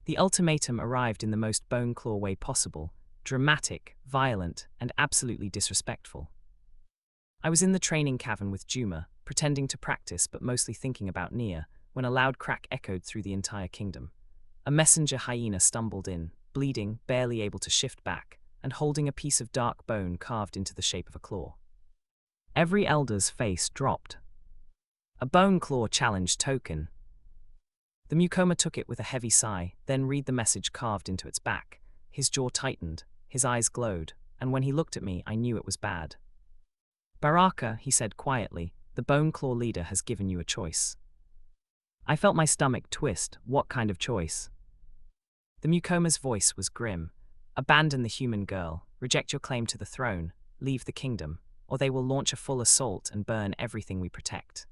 The ultimatum arrived in the most bone-claw way possible, dramatic, violent, and absolutely disrespectful. I was in the training cavern with Juma, pretending to practice but mostly thinking about Nia, when a loud crack echoed through the entire kingdom. A messenger hyena stumbled in, bleeding, barely able to shift back, and holding a piece of dark bone carved into the shape of a claw. Every elder's face dropped. A bone claw challenge token. The mucoma took it with a heavy sigh, then read the message carved into its back. His jaw tightened, his eyes glowed, and when he looked at me, I knew it was bad. Baraka, he said quietly, the bone claw leader has given you a choice. I felt my stomach twist. What kind of choice? The mucoma's voice was grim. Abandon the human girl, reject your claim to the throne, leave the kingdom, or they will launch a full assault and burn everything we protect.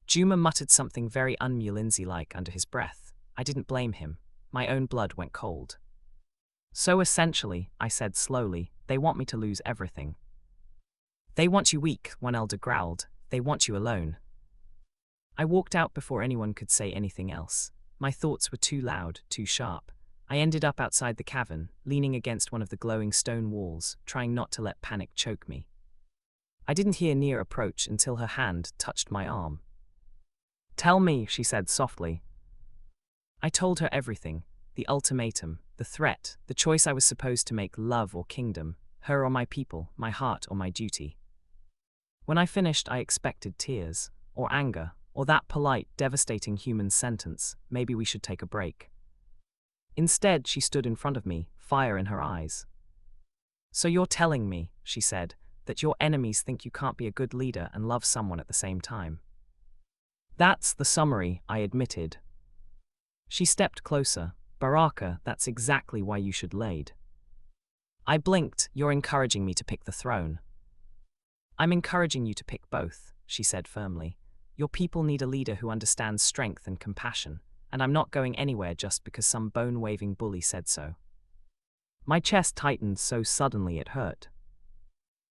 Juma muttered something very un-Mulinzi-like under his breath. I didn't blame him. My own blood went cold. So essentially, I said slowly, they want me to lose everything. They want you weak, one elder growled. They want you alone. I walked out before anyone could say anything else. My thoughts were too loud, too sharp. I ended up outside the cavern, leaning against one of the glowing stone walls, trying not to let panic choke me. I didn't hear Nia approach until her hand touched my arm. Tell me, she said softly. I told her everything, the ultimatum, the threat, the choice I was supposed to make, love or kingdom, her or my people, my heart or my duty. When I finished, I expected tears, or anger, or that polite, devastating human sentence, maybe we should take a break. Instead, she stood in front of me, fire in her eyes. So you're telling me, she said, that your enemies think you can't be a good leader and love someone at the same time. That's the summary, I admitted. She stepped closer. Baraka, that's exactly why you should lead. I blinked. You're encouraging me to pick the throne. I'm encouraging you to pick both, she said firmly. Your people need a leader who understands strength and compassion, and I'm not going anywhere just because some bone-waving bully said so. My chest tightened so suddenly it hurt.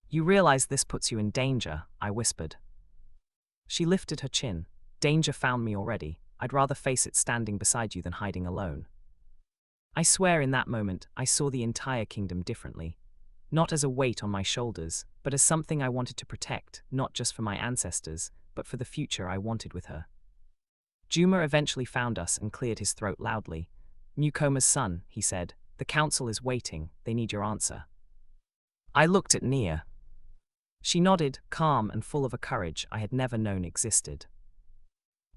You realize this puts you in danger, I whispered. She lifted her chin. Danger found me already. I'd rather face it standing beside you than hiding alone. I swear in that moment, I saw the entire kingdom differently. Not as a weight on my shoulders, but as something I wanted to protect, not just for my ancestors, but for the future I wanted with her. Juma eventually found us and cleared his throat loudly. Mucoma's son, he said, the council is waiting, they need your answer. I looked at Nia. She nodded, calm and full of a courage I had never known existed.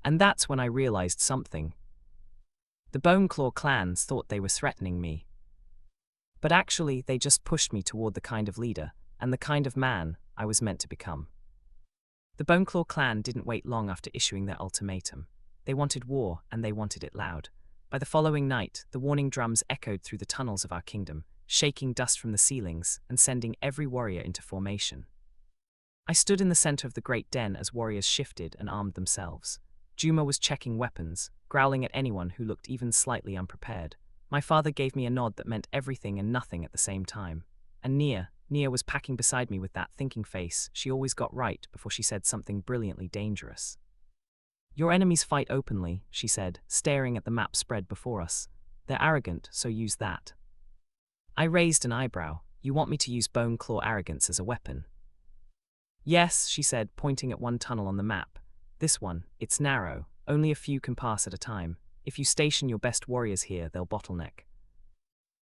And that's when I realized something. The Boneclaw clans thought they were threatening me. But actually, they just pushed me toward the kind of leader, and the kind of man, I was meant to become. The Boneclaw clan didn't wait long after issuing their ultimatum. They wanted war, and they wanted it loud. By the following night, the warning drums echoed through the tunnels of our kingdom, shaking dust from the ceilings and sending every warrior into formation. I stood in the center of the great den as warriors shifted and armed themselves. Juma was checking weapons, growling at anyone who looked even slightly unprepared. My father gave me a nod that meant everything and nothing at the same time. And Nia was packing beside me with that thinking face she always got right before she said something brilliantly dangerous. Your enemies fight openly, she said, staring at the map spread before us. They're arrogant, so use that. I raised an eyebrow. You want me to use Boneclaw arrogance as a weapon? Yes, she said, pointing at one tunnel on the map. This one, it's narrow, only a few can pass at a time. If you station your best warriors here, they'll bottleneck.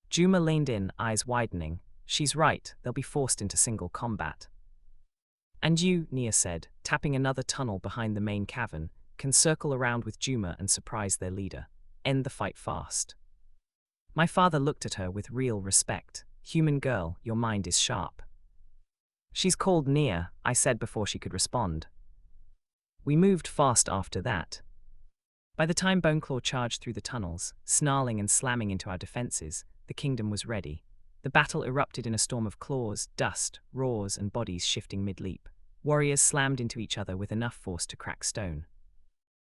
Juma leaned in, eyes widening. She's right, they'll be forced into single combat. And you, Nia said, tapping another tunnel behind the main cavern, can circle around with Juma and surprise their leader. End the fight fast. My father looked at her with real respect. Human girl, your mind is sharp. She's called Nia, I said before she could respond. We moved fast after that. By the time Boneclaw charged through the tunnels, snarling and slamming into our defenses, the kingdom was ready. The battle erupted in a storm of claws, dust, roars, and bodies shifting mid-leap. Warriors slammed into each other with enough force to crack stone.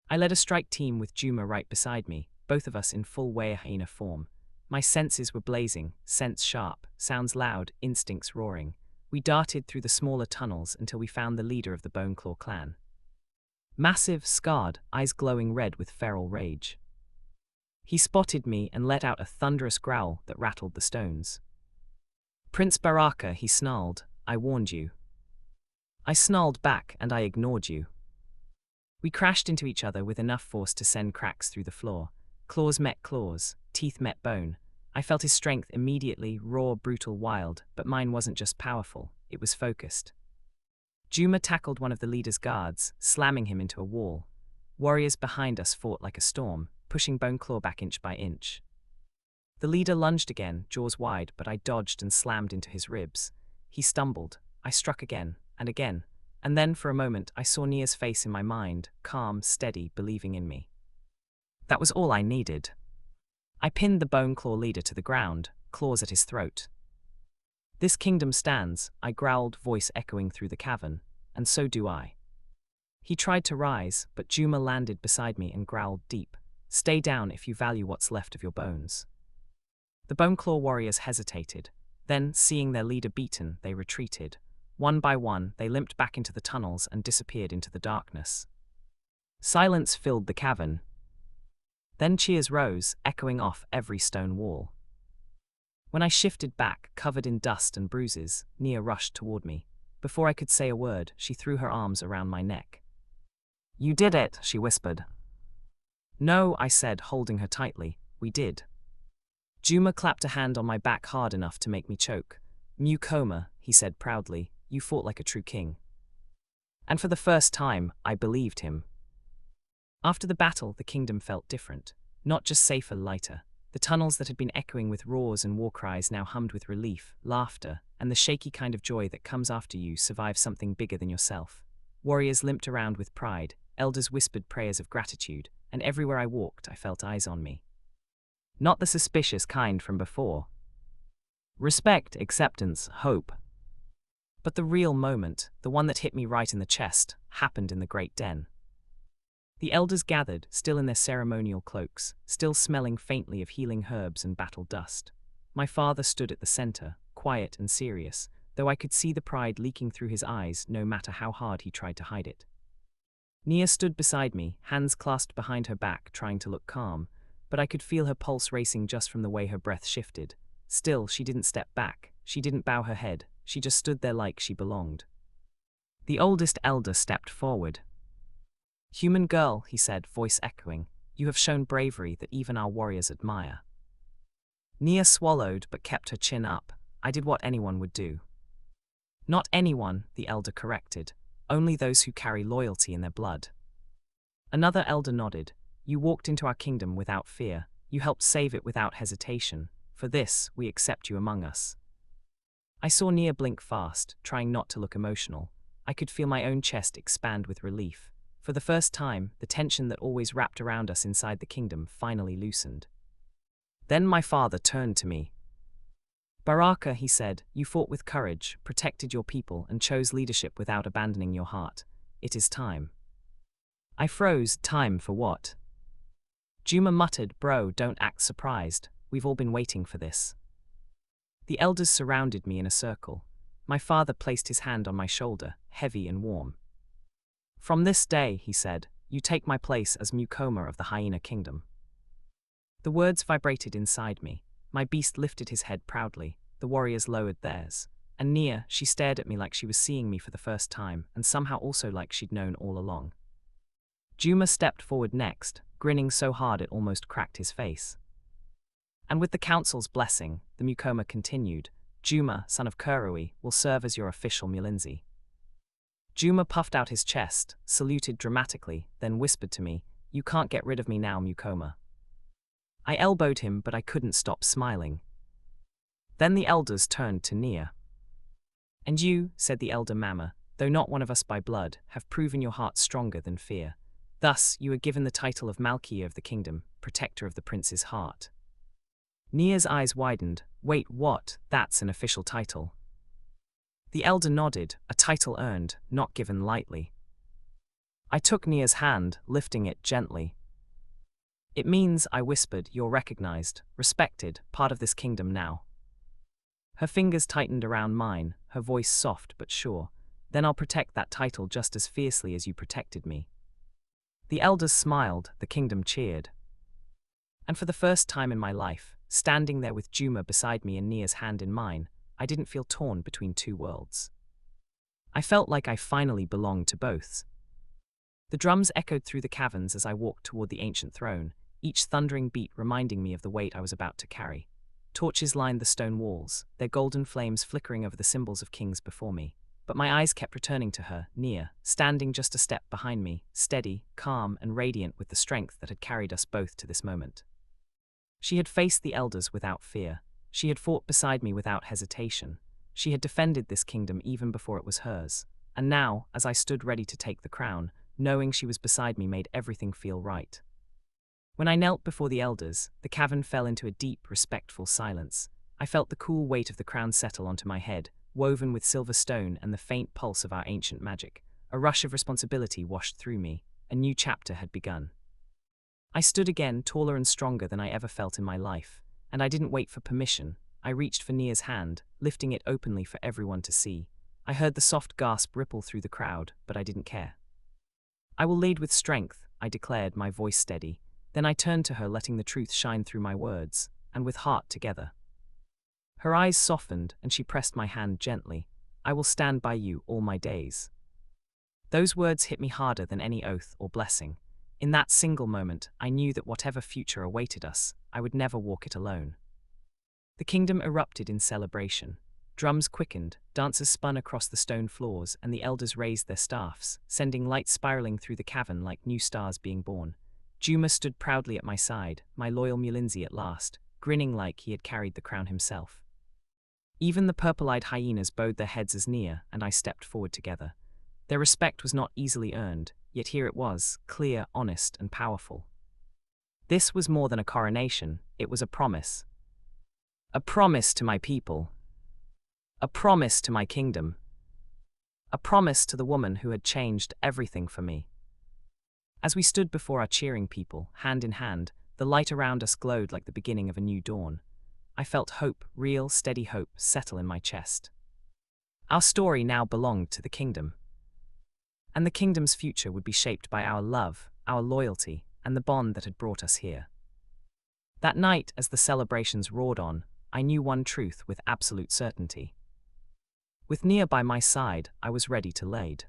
I led a strike team with Juma right beside me, both of us in full werehyena form. My senses were blazing, scents sharp, sounds loud, instincts roaring. We darted through the smaller tunnels until we found the leader of the Boneclaw clan. Massive, scarred, eyes glowing red with feral rage. He spotted me and let out a thunderous growl that rattled the stones. "Prince Baraka," he snarled, "I warned you." I snarled back and I ignored you. We crashed into each other with enough force to send cracks through the floor. Claws met claws, teeth met bone. I felt his strength immediately, raw, brutal, wild, but mine wasn't just powerful, it was focused. Juma tackled one of the leader's guards, slamming him into a wall. Warriors behind us fought like a storm, pushing Boneclaw back inch by inch. The leader lunged again, jaws wide, but I dodged and slammed into his ribs. He stumbled. I struck again, and then for a moment I saw Nia's face in my mind, calm, steady, believing in me. That was all I needed. I pinned the Boneclaw leader to the ground, claws at his throat. "This kingdom stands," I growled, voice echoing through the cavern, "and so do I." He tried to rise, but Juma landed beside me and growled deep, "Stay down if you value what's left of your bones." The Boneclaw warriors hesitated. Then, seeing their leader beaten, they retreated. One by one, they limped back into the tunnels and disappeared into the darkness. Silence filled the cavern. Then cheers rose, echoing off every stone wall. When I shifted back, covered in dust and bruises, Nia rushed toward me. Before I could say a word, she threw her arms around my neck. "You did it," she whispered. "No," I said, holding her tightly. "We did." Juma clapped a hand on my back hard enough to make me choke. "Mucoma," he said proudly, "you fought like a true king." And for the first time, I believed him. After the battle, the kingdom felt different. Not just safer, lighter. The tunnels that had been echoing with roars and war cries now hummed with relief, laughter, and the shaky kind of joy that comes after you survive something bigger than yourself. Warriors limped around with pride, elders whispered prayers of gratitude, and everywhere I walked, I felt eyes on me. Not the suspicious kind from before. Respect, acceptance, hope. But the real moment, the one that hit me right in the chest, happened in the great den. The elders gathered, still in their ceremonial cloaks, still smelling faintly of healing herbs and battle dust. My father stood at the center, quiet and serious, though I could see the pride leaking through his eyes no matter how hard he tried to hide it. Nia stood beside me, hands clasped behind her back, trying to look calm, but I could feel her pulse racing just from the way her breath shifted. Still, she didn't step back, she didn't bow her head, she just stood there like she belonged. The oldest elder stepped forward. "Human girl," he said, voice echoing, "you have shown bravery that even our warriors admire." Nia swallowed but kept her chin up. I did what anyone would do. "Not anyone," the elder corrected, "only those who carry loyalty in their blood." Another elder nodded. "You walked into our kingdom without fear. You helped save it without hesitation. For this, we accept you among us." I saw Nia blink fast, trying not to look emotional. I could feel my own chest expand with relief. For the first time, the tension that always wrapped around us inside the kingdom finally loosened. Then my father turned to me. "Baraka," he said, "you fought with courage, protected your people, and chose leadership without abandoning your heart. It is time." I froze. Time for what? Juma muttered, "Bro, don't act surprised. We've all been waiting for this." The elders surrounded me in a circle. My father placed his hand on my shoulder, heavy and warm. "From this day," he said, "you take my place as Mucoma of the Hyena Kingdom." The words vibrated inside me. My beast lifted his head proudly, the warriors lowered theirs. And Nia, she stared at me like she was seeing me for the first time, and somehow also like she'd known all along. Juma stepped forward next, grinning so hard it almost cracked his face. "And with the council's blessing," the Mucoma continued, "Juma, son of Kurui, will serve as your official Mulinzi." Juma puffed out his chest, saluted dramatically, then whispered to me, "You can't get rid of me now, Mucoma." I elbowed him, but I couldn't stop smiling. Then the elders turned to Nia. "And you," said the elder Mama, "though not one of us by blood, have proven your heart stronger than fear. Thus, you are given the title of Malkia of the kingdom, protector of the prince's heart." Nia's eyes widened. "Wait, what? That's an official title." The elder nodded, a title earned, not given lightly. I took Nia's hand, lifting it gently. "It means," I whispered, "you're recognized, respected, part of this kingdom now." Her fingers tightened around mine, her voice soft but sure. "Then I'll protect that title just as fiercely as you protected me." The elders smiled, the kingdom cheered. And for the first time in my life, standing there with Juma beside me and Nia's hand in mine, I didn't feel torn between two worlds. I felt like I finally belonged to both. The drums echoed through the caverns as I walked toward the ancient throne, each thundering beat reminding me of the weight I was about to carry. Torches lined the stone walls, their golden flames flickering over the symbols of kings before me. But my eyes kept returning to her, Nia, standing just a step behind me, steady, calm, and radiant with the strength that had carried us both to this moment. She had faced the elders without fear. She had fought beside me without hesitation. She had defended this kingdom even before it was hers. And now, as I stood ready to take the crown, knowing she was beside me made everything feel right. When I knelt before the elders, the cavern fell into a deep, respectful silence. I felt the cool weight of the crown settle onto my head, woven with silver stone and the faint pulse of our ancient magic. A rush of responsibility washed through me. A new chapter had begun. I stood again, taller and stronger than I ever felt in my life, and I didn't wait for permission. I reached for Nia's hand, lifting it openly for everyone to see. I heard the soft gasp ripple through the crowd, but I didn't care. "I will lead with strength," I declared, my voice steady. Then I turned to her, letting the truth shine through my words, and with heart together. Her eyes softened, and she pressed my hand gently. "I will stand by you all my days." Those words hit me harder than any oath or blessing. In that single moment, I knew that whatever future awaited us, I would never walk it alone. The kingdom erupted in celebration. Drums quickened, dancers spun across the stone floors, and the elders raised their staffs, sending light spiraling through the cavern like new stars being born. Juma stood proudly at my side, my loyal Mulinzi at last, grinning like he had carried the crown himself. Even the purple-eyed hyenas bowed their heads as Nia and I stepped forward together. Their respect was not easily earned, yet here it was, clear, honest, and powerful. This was more than a coronation, it was a promise. A promise to my people. A promise to my kingdom. A promise to the woman who had changed everything for me. As we stood before our cheering people, hand in hand, the light around us glowed like the beginning of a new dawn. I felt hope, real, steady hope, settle in my chest. Our story now belonged to the kingdom. And the kingdom's future would be shaped by our love, our loyalty, and the bond that had brought us here. That night, as the celebrations roared on, I knew one truth with absolute certainty. With Nia by my side, I was ready to lead.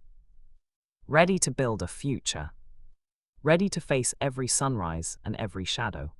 Ready to build a future. Ready to face every sunrise and every shadow.